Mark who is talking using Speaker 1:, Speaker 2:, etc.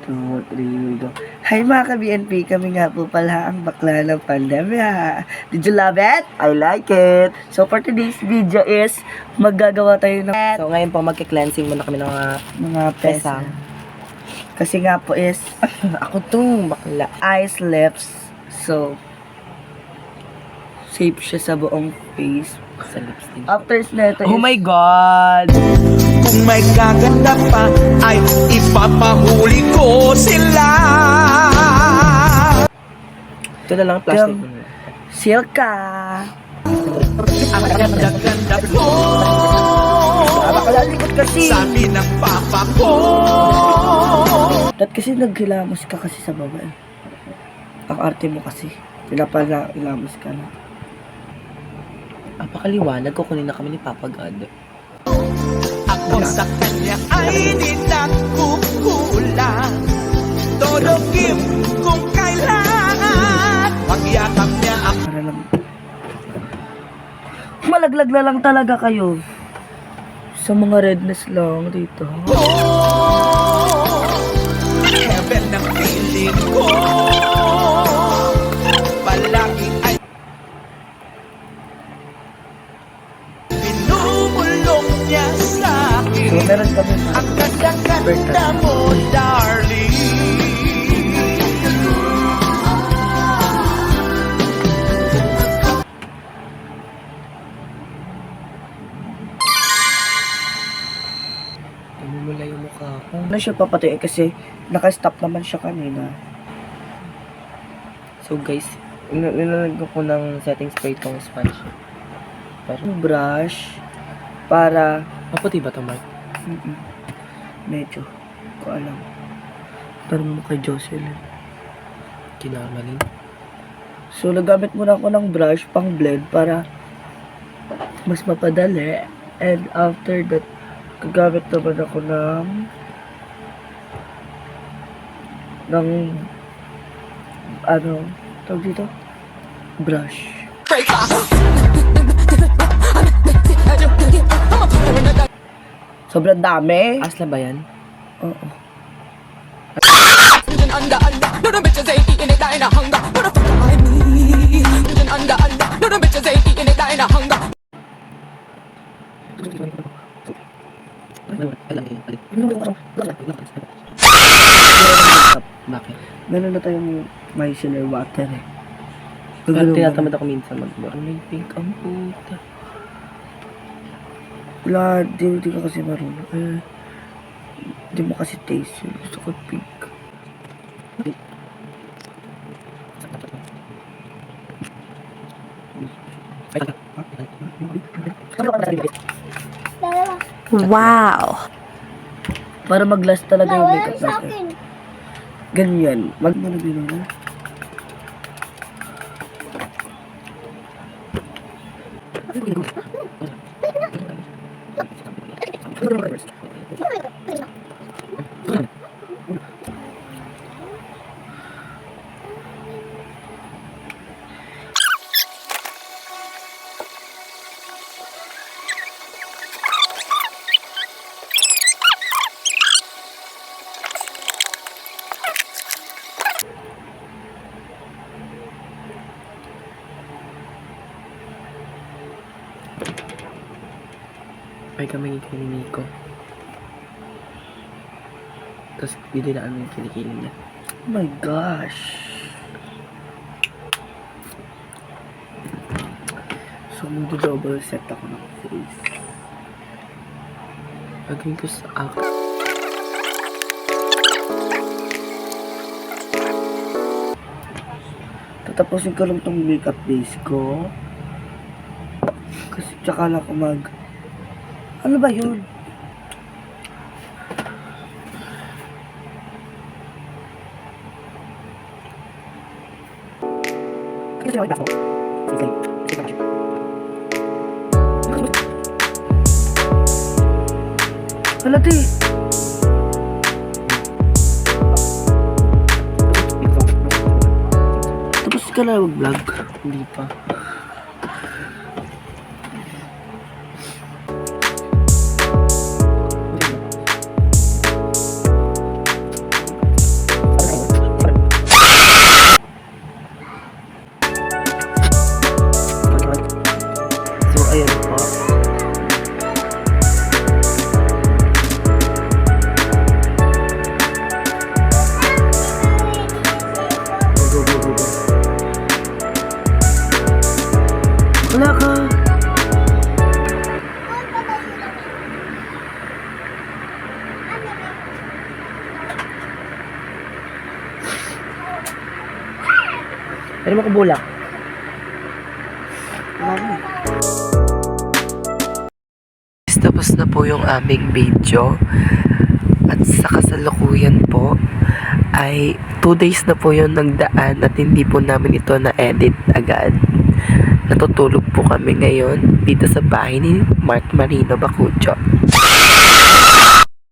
Speaker 1: 2, 3, go. Hi mga ka-BNP, kami nga po pala ang bakla ng pandemya. Did you love it? I like it. So for today's video is maggagawa tayo ng
Speaker 2: So ngayon po magki-cleansing muna kami ng
Speaker 1: mga pesang. Kasi nga po is
Speaker 2: ako tong bakla.
Speaker 1: ice lips. So safe siya sa buong face.
Speaker 2: Sa lipstick.
Speaker 1: After nito
Speaker 2: Oh
Speaker 1: is
Speaker 2: my God!
Speaker 3: Kung may gaganda pa, ay ipapahuli ko sila.
Speaker 2: Ito na lang plastic.
Speaker 1: Silka.
Speaker 3: Ang gaganda ko,
Speaker 1: Makalalikot kasi.
Speaker 3: sabi ng papa ko.
Speaker 1: Dahil kasi naghilamos ka kasi sa baba eh. Ang arte mo kasi. Pinapalamos ka na.
Speaker 2: Apakaliwanag, kukunin na kami ni Papa God.
Speaker 3: Ako sa kanya ay di nagkukulang. Todo gift kung kailangan. Pagyakap niya ako.
Speaker 1: Para lang. Malaglag na lang talaga kayo. Sa mga redness lang dito.
Speaker 3: Heaven ng feeling ko. Palagi ay binubulong niya sa akin.
Speaker 1: So meron kami
Speaker 3: Ang ganda-ganda mo, darling.
Speaker 2: Namumula yung mukha ko.
Speaker 1: Ano siya papatiin kasi naka-stop naman siya kanina.
Speaker 2: So guys, nilalagyan ko ng setting spray tong sponge. Pero,
Speaker 1: Brush. Para
Speaker 2: maputi ba ito, Mark?
Speaker 1: medyo. Ko alam. Tanong mo kay Jocelyn.
Speaker 2: Kinamaling.
Speaker 1: So nagamit muna ako ng brush pang blend para mas mapadali. And after that, gagamit naman ako ng ano, tawag dito? Brush. Sobrang dami.
Speaker 2: Asla ba yan?
Speaker 1: Oo.
Speaker 2: Bakit?
Speaker 1: Meron na tayong micellar water eh.
Speaker 2: Parang tinatamad ako minsan mag-morning pink ang puta.
Speaker 1: Wala, di ka kasi marunong. Eh, di mo kasi taste yun. Gusto ko pink.
Speaker 4: Wow.
Speaker 1: Para mag-last talaga yung makeup natin. Ganyan. Wag mo na binuna.
Speaker 2: Ay kami kay Nico. Tapos didilaan mo yung kilikili niya.
Speaker 1: Oh my gosh. So, mag-double set ako ng face.
Speaker 2: Gagawin ko sa akin.
Speaker 1: Tatapusin ko lang tong makeup base ko. Kasi tsaka lang ako ano ba yun? Kasi ako ito. Halati. Tapos ka na mag-vlog.
Speaker 2: Hindi pa. Pero makabulak.
Speaker 5: Tapos na po yung aming video. At sa kasalukuyan po ay 2 days na po yun nagdaan at hindi po namin ito na-edit agad. Natutulog po kami ngayon dito sa bahay ni Mark Marino Bacucho.